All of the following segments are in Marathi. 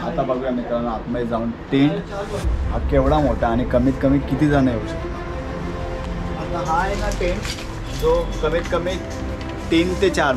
आता बघूया मित्रांनो आतमध्ये जाऊन टेंट हा केवढा मोठा आणि कमीत कमी किती जण येऊ शकतात. आता हा आहे ना टेंट जो कमीत कमी 3 ते 4.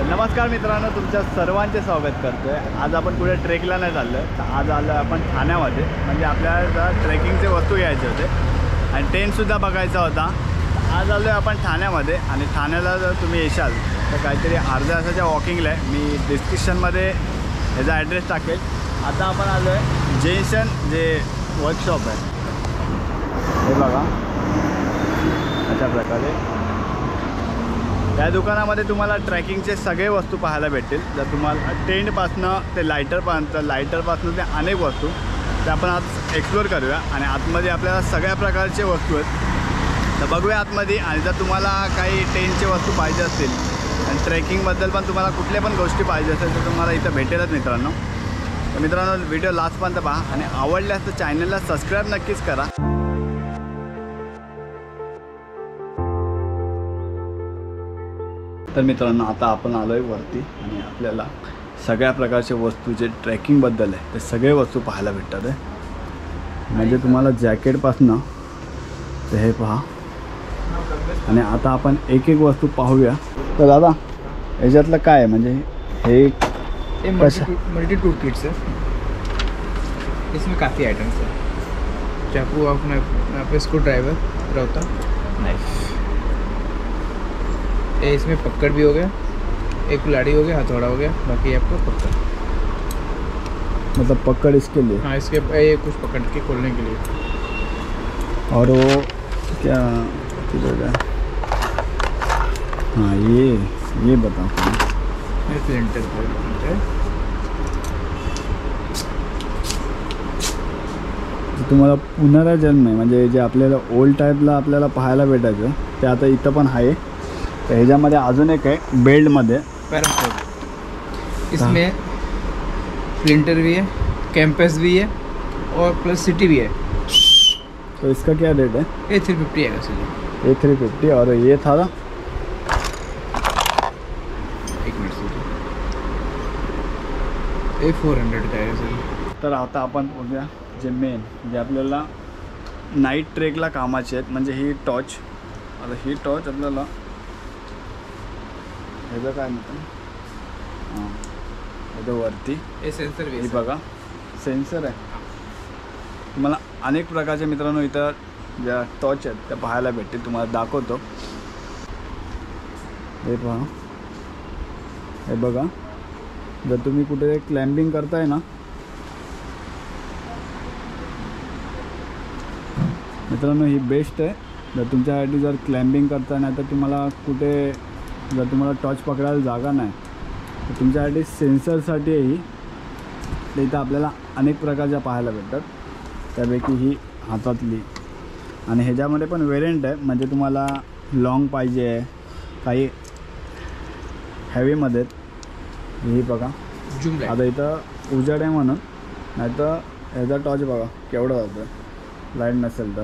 नमस्कार मित्रांनो, तुमच्या सर्वांचे स्वागत करतो आहे. आज आपण कुठे ट्रेकला नाही चाललो, तर आज आलो आपण ठाण्यामध्ये. म्हणजे आपल्याला ट्रेकिंगचे वस्तू घ्यायचे होते आणि टेंटसुद्धा बघायचा होता. आज आलो आहे आपण ठाण्यामध्ये आणि ठाण्याला जर तुम्ही येशाल तर काहीतरी अर्ध्या तासाच्या वॉकिंगला आहे. मी डिस्क्रिप्शनमध्ये ह्याचा ॲड्रेस टाकेल. आता आपण आलो आहे जेसन जे वर्कशॉप आहे, हे बघा अशा प्रकारे. या दुकानामध्ये तुम्हाला ट्रॅकिंगचे सगळे वस्तू पाहायला भेटतील. जर तुम्हाला टेंटपासनं ते लायटरपासनं ते अनेक वस्तू ते आपण आज एक्सप्लोअर करूया. आणि आतमध्ये आपल्याला सगळ्या प्रकारचे वस्तू आहेत, तर बघूया आतमध्ये. आणि जर तुम्हाला काही टेंटचे वस्तू पाहिजे असतील आणि ट्रेकिंगबद्दल पण तुम्हाला कुठल्या पण गोष्टी पाहिजे असेल तर तुम्हाला इथं भेटेलच मित्रांनो. तर मित्रांनो व्हिडिओ लास्टपर्यंत पहा आणि आवडल्यास तर चॅनलला सबस्क्राईब नक्कीच करा. तर मित्रांनो आता आपण आलो आहे वरती आणि आपल्याला सगळ्या प्रकारचे वस्तू जे ट्रेकिंगबद्दल आहे ते सगळे वस्तू पाहायला भेटतात आहे. म्हणजे तुम्हाला जॅकेटपासनं तर हे पहा. आणि आता आपण एक एक वस्तू पाहूया. तर दादा याच्यातलं काय आहे, म्हणजे हे मल्टी टूल किट्स है. इसमें काफ़ी आइटम्स है. चाकू, अपने स्क्रू ड्राइवर, रौता, नाइफ. ये इसमें पकड़ भी हो गया, एक कुल्हाड़ी हो गया, हथौड़ा हो गया, बाकी आपको पकड़. मतलब पकड़ इसके लिए? हाँ, इसके ये कुछ पकड़ के खोलने के लिए. और वो क्या किधर है? हाँ ये बताओ. ये प्रिंटर है. तुम्हाला पुनर्जन्म आहे, म्हणजे जे आपल्याला ओल्ड टाईपला आपल्याला पाहायला भेटायचं ते आता इथं पण आहे. तर ह्याच्यामध्ये अजून एक आहे बेल्टमध्ये पैराफोर्ड. इसमें प्रिंटर भी है, कैंपस भी है और प्लस सिटी भी है. तो इसका क्या रेट है? ये 350 है सर. ये 350. और ये था ना, एक मिनट सर, ये 400 का है सर. तर आता आपण बघूया जे मेन जे आपल्याला नाईट ट्रेकला कामाचे आहेत. म्हणजे ही टॉर्च. आता ही टॉर्च आपल्याला ह्याचं काय म्हणतो, हां ह्याचं वरती हे सेन्सर हे बघा सेन्सर आहे. तुम्हाला अनेक प्रकारचे मित्रांनो इथं ज्या टॉर्च आहेत त्या पाहायला भेटतील. तुम्हाला दाखवतो. हे पहा, हे बघा. जर तुम्ही कुठे क्लाइम्बिंग करताय ना मित्रांनो, ही बेस्ट आहे. जर तुमच्यासाठी जर क्लाइम्बिंग करता नाही तर तुम्हाला कुठे जर तुम्हाला टॉर्च पकडायला जागा नाही तर तुमच्यासाठी सेन्सरसाठीही इथं आपल्याला अनेक प्रकारच्या पाहायला भेटतात. त्यापैकी ही हातातली. आणि ह्याच्यामध्ये पण वेरियंट आहे, म्हणजे तुम्हाला लॉंग पाहिजे आहे, काही हॅवीमध्ये. ही बघा आता इथं उजेड आहे म्हणून, नाही तर ह्याचा टॉर्च बघा केवढं जातं लाईट नसेल तर.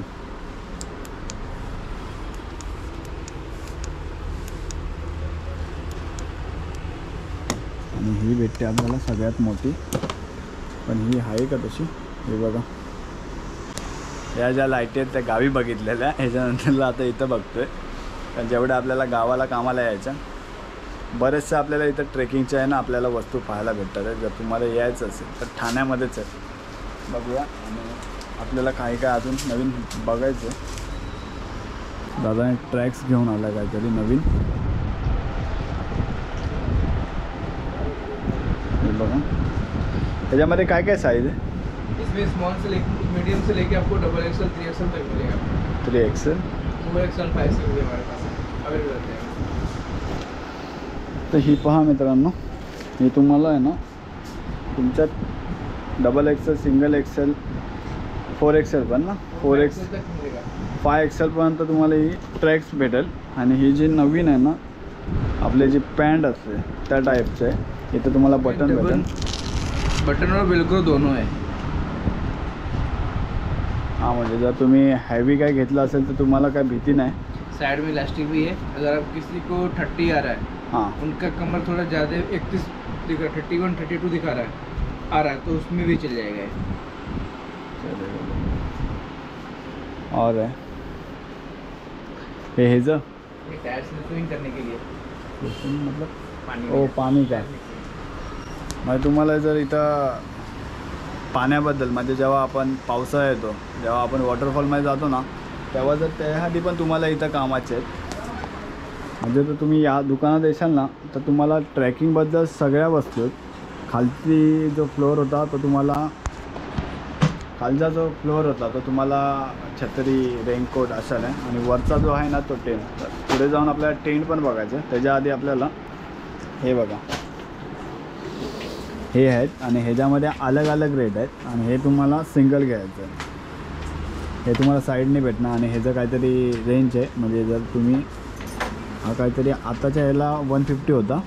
आणि ही भेटते आपल्याला सगळ्यात मोठी. पण ही आहे का तशी? हे बघा, या ज्या लाईटी आहेत त्या गावी बघितलेल्या, ह्याच्यानंतरला आता इथं बघतो आहे. कारण जेवढ्या आपल्याला गावाला कामाला यायच्या बरेचशा आपल्याला इथं ट्रेकिंगच्या आहे ना आपल्याला वस्तू पाहायला भेटतात. जर तुम्हाला यायचं असेल तर ठाण्यामध्येच आहे. बघूया. आणि आपल्याला काही काय अजून नवीन बघायचं. दादा ट्रॅक्स घेऊन आला काहीतरी नवीन. हे बघा त्याच्यामध्ये काय काय साईज आहे? इसमें स्मॉल से लेकर मीडियम से लेके आपको डबल एक्सल 3XL तक मिलेगा. 3XL 4XL 5XL भी हमारे पास अवेलेबल है. तर ही पहा मित्रांनो, ही तुम्हाला आहे ना तुमच्यात double XL, single Excel, 4XL पण ना 4XL 5XL पर्यंत तुम्हाला ही ट्रॅक्स भेटेल. आणि ही जी नवीन आहे ना आपले जी पॅन्ट असते त्या टाईपचं आहे. इथं तुम्हाला बटन भेटेल. बटन और वेलक्रो दोनों है। हां म्हणजे जर तुम्ही हैवी काय घेतलं असेल तर तुम्हाला काय भीती नाही। साइड में इलास्टिक भी है। अगर आप किसी को 30 आ रहा है, हां उनका कमर थोड़ा ज़्यादा 31 दिखा, 31 32 दिखा रहा है, तो उसमें भी चल जाएगा ये। और है हे हेज ये टायर स्विंग करने के लिए मतलब पानी ओ पाणी काय म्हणजे तुम्हाला जर इथं पाण्याबद्दल म्हणजे जेव्हा आपण पावसाळा येतो, जेव्हा आपण वॉटरफॉलमध्ये जातो ना, तेव्हा जर त्यासाठी पण तुम्हाला इथं कामाचे आहेत। म्हणजे जर तुम्ही या दुकानात येशाल ना तर तुम्हाला ट्रॅकिंगबद्दल सगळ्या वस्तू आहेत। खालची जो फ्लोअर होता तो तुम्हाला खालचा जो फ्लोअर होता तो तुम्हाला छत्री रेनकोट असा आहे आणि वरचा जो आहे ना तो टेंट। तर पुढे जाऊन आपल्याला टेंट पण बघायचं आहे। त्याच्या आधी आपल्याला हे बघा हे आहेत आणि ह्याच्यामध्ये अलग अलग रेट आहेत आणि हे तुम्हाला सिंगल घ्यायचं आहे। हे तुम्हाला साईडने भेटणार आणि ह्याचं काहीतरी रेंज आहे। म्हणजे जर तुम्ही हा काहीतरी आताच्या ह्याला 150 होता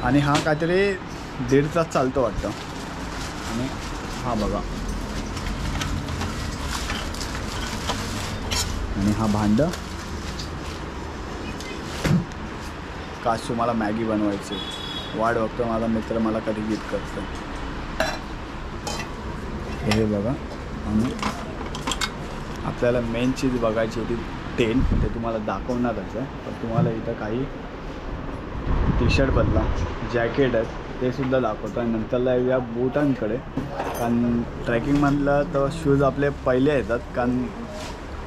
आणि हा काहीतरी 1.5 तास चालतो वाटतं। आणि हा बघा आणि हा भांड काश तुम्हाला मॅगी बनवायची वाट बघतो माझा मित्र मला कधी गिफ्ट करतो। हे बघा आणि आपल्याला मेन चीज बघायची होती टेंट, ते तुम्हाला दाखवणारच आहे। पण तुम्हाला इथं काही टी शर्ट बदला जॅकेट आहेत ते सुद्धा दाखवतो आणि नंतरला या बूटांकडे। कारण ट्रॅकिंग म्हटलं तर शूज आपले पहिले येतात कारण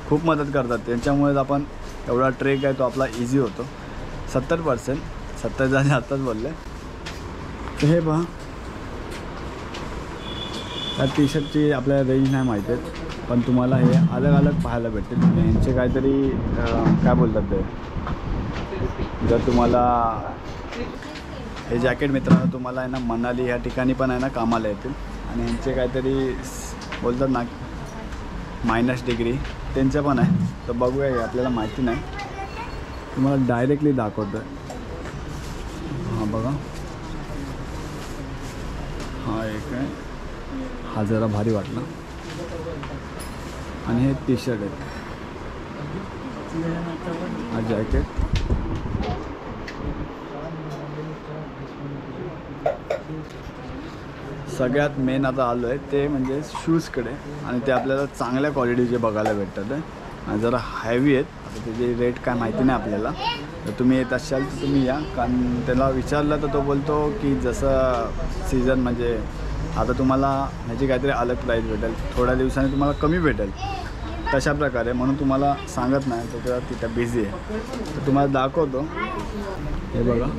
खूप मदत करतात, त्यांच्यामुळेच आपण एवढा ट्रेक आहे तो आपला इझी होतो। 70% 70 जण आत्ताच बोलले। हे पहा त्या टी शर्टची आपल्याला रेंज नाही माहीत आहे, पण तुम्हाला हे अलग अलग पाहायला भेटतील। यांचे काहीतरी काय बोलतात ते, जर तुम्हाला हे जॅकेट मित्रांनो तुम्हाला आहे ना मनाली ह्या ठिकाणी पण आहे ना कामाला येतील। आणि यांचे काहीतरी बोलतात ना -डिग्री त्यांचं पण आहे, तर बघूया हे आपल्याला माहिती नाही, तुम्हाला डायरेक्टली दाखवतो आहे। हां बघा हा एक आहे, हा जरा भारी वाटला आणि हे टी शर्ट आहे, हा जॅकेट। सगळ्यात मेन आता आलो आहे ते म्हणजे शूजकडे आणि ते आपल्याला चांगल्या क्वालिटीचे बघायला भेटतात आहे आणि जरा हॅवी आहेत। आता त्याचे रेट काय माहिती नाही आपल्याला, तर तुम्ही येत असाल तर तुम्ही या। कारण त्याला विचारलं तर तो बोलतो की जसं सीझन म्हणजे आता तुम्हाला ह्याची काहीतरी अलग प्राईस भेटेल, थोड्या दिवसांनी तुम्हाला कमी भेटेल तशा प्रकारे, म्हणून तुम्हाला सांगत नाही। तो तेव्हा तिथं बिझी आहे, तर तुम्हाला दाखवतो। हे बघा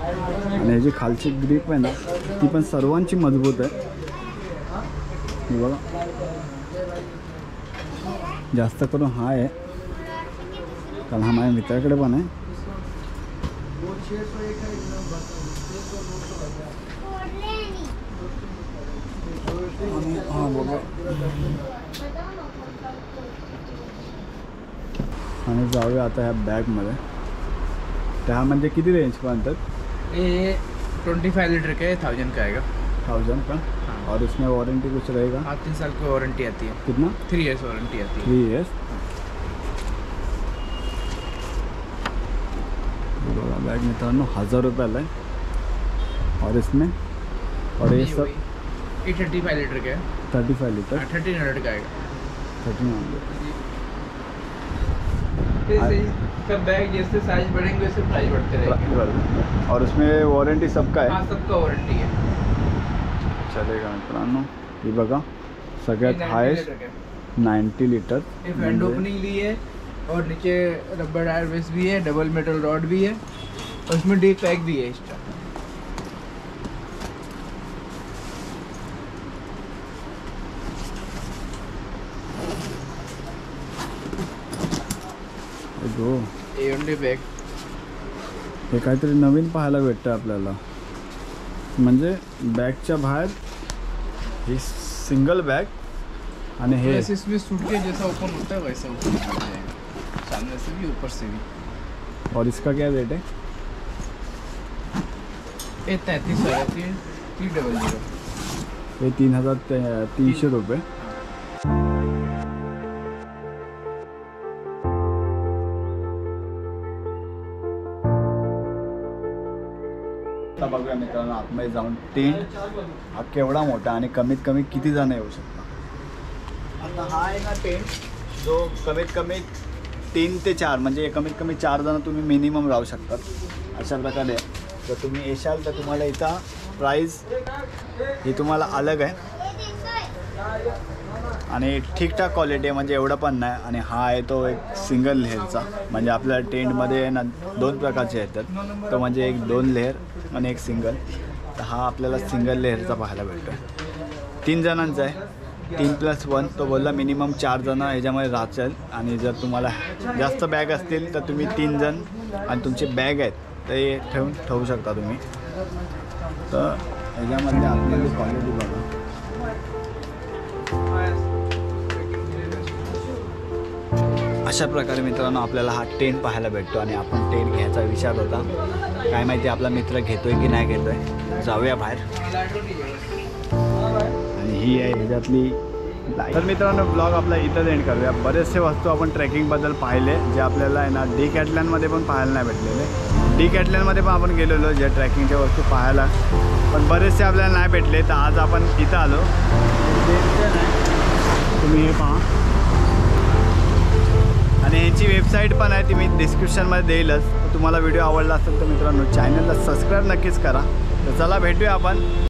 आणि ह्याची खालची ग्रीप आहे ना ती पण सर्वांची मजबूत आहे। हे बघा जास्त करून हा आहे कारण हा माझ्या मित्राकडे पण आहे। हां बघा आणि जाऊया आता ह्या बॅगमध्ये। त्यामध्ये किती रेंजपर्यंत? ये 25 लीटर का है, 1000 का आएगा। 1000 का? और इसमें वारंटी कुछ रहेगा? हाँ 3 साल की वारंटी आती है। कितना? 3 इयर्स वारंटी आती है। 3 इयर्स। बघा बॅग मित्रांनो 1000 रुपयाला आहे और इसमें और ये सब 35 लीटर का है। 35 लीटर 1300 का आएगा। 1300। सब बैग जैसे साइज बढ़ेंगे वैसे प्राइस बढ़ते रहेंगे। और उसमें वारंटी सबका है? हाँ सबका वारंटी है। चलेगा मित्रांनो। हे बघा सगळ्यात हायेस्ट 90 लीटर। ये फैंड ओपनिंग ली है और नीचे रबर टायर बेस भी है, डबल मेटल रॉड भी है और इसमें डी पैक भी है एक्स्ट्रा। ए बॅग हे काहीतरी नवीन पाहायला भेटतं आपल्याला, म्हणजे बॅगच्या बाहेर ही सिंगल बॅग आणि हे इसमें सूटकेस जैसा ओपन होता है वैसा ओपन हो जाएगा, सामने से भी ऊपर से भी। और इसका क्या रेट है? हे 33,300. हे 3,300 रुपये. आता बघूया मित्रांनो आतमध्ये जाऊन टेंट हा केवढा मोठा आणि कमीत कमी किती जण येऊ शकतात. आता हा आहे ना टेंट जो कमीत कमी 3 ते 4 म्हणजे कमीत कमी 4 जण तुम्ही मिनिमम राहू शकतात. अशा प्रकारे जर तुम्ही येशाल तर तुम्हाला इथं प्राईस ही तुम्हाला अलग आहे आणि ठीकठाक क्वालिटी आहे, म्हणजे एवढं पण नाही. आणि हा आहे तो एक सिंगल लेअरचा, म्हणजे आपल्या टेंटमध्ये ना 2 प्रकारचे येतात, तो म्हणजे एक 2 लेअर आणि एक सिंगल. तर हा आपल्याला सिंगल लेअरचा पाहायला भेटतो आहे. 3 जणांचा आहे, 3+1. तो बोलला मिनिमम 4 जण ह्याच्यामध्ये राहतील. आणि जर तुम्हाला जास्त बॅग असतील तर तुम्ही 3 जण आणि तुमचे बॅग आहेत ते ठेवू शकता तुम्ही. तर ह्याच्यामध्ये आपल्याला क्वालिटी बघा. अशा प्रकारे मित्रांनो आपल्याला हा टेंट पाहायला भेटतो आणि आपण टेंट घ्यायचा विचार होता. काय माहिती आपला मित्र घेतोय की नाही घेतोय. जाऊया बाहेर. आणि ही आहे ह्याच्यातली. तर मित्रांनो ब्लॉग आपला इथंच एंड करूया. बरेचसे वस्तू आपण ट्रेकिंगबद्दल पाहिले जे आपल्याला आहे ना डिकॅथलॉनमध्ये पण पाहायला नाही भेटलेले. डिकॅथलॉनमध्ये पण आपण गेलेलो जे ट्रेकिंगच्या वस्तू पाहायला, पण बरेचसे आपल्याला नाही भेटले. तर आज आपण इथं आलो. तुम्ही हे पहा आणि ह्याची वेबसाईट पण आहे, ती मी डिस्क्रिप्शनमध्ये देईलच. तुम्हाला व्हिडिओ आवडला असेल तर मित्रांनो चॅनलला सबस्क्राईब नक्कीच करा. तर चला भेटूया आपण